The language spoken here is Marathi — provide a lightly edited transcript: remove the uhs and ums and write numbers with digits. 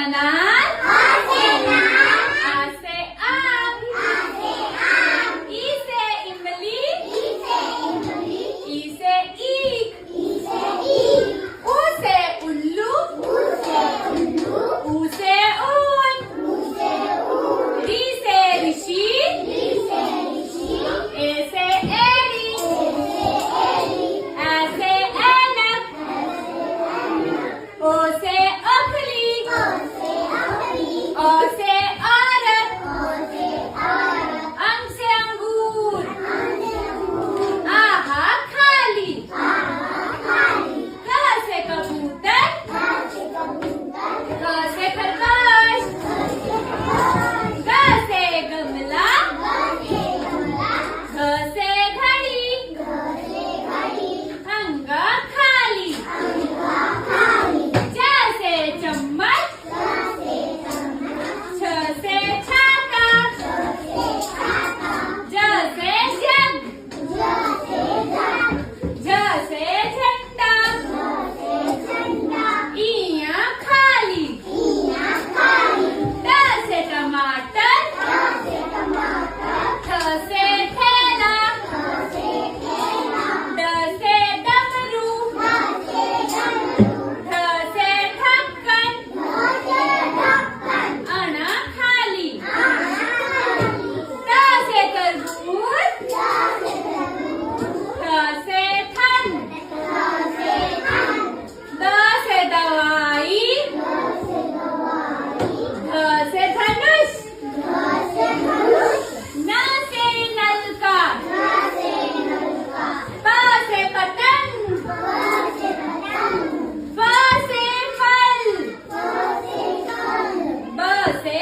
अनार आ से आम ई से इमली ई से ईख ऊ से उल्लू ऊ से ऊन री से ऋषि ए से एरी ऐ से ऐनक ओ से अखली ओ से औरत अंग से अंगूर आहा खाली क से कबूतर ग से खरगोश ग से गमला घ से घड़ी अंगा खाली च से चम्मच छ से छाता ज से जग झ से झंडा इया खाली ट से टमाटर ठ से ठेला ड से डमरू ढ से ढक्कन अणा खाली त से तरबूज थ से थन द से दवाई ध से धनुष न से नलका प से पतंग फ से फल ब से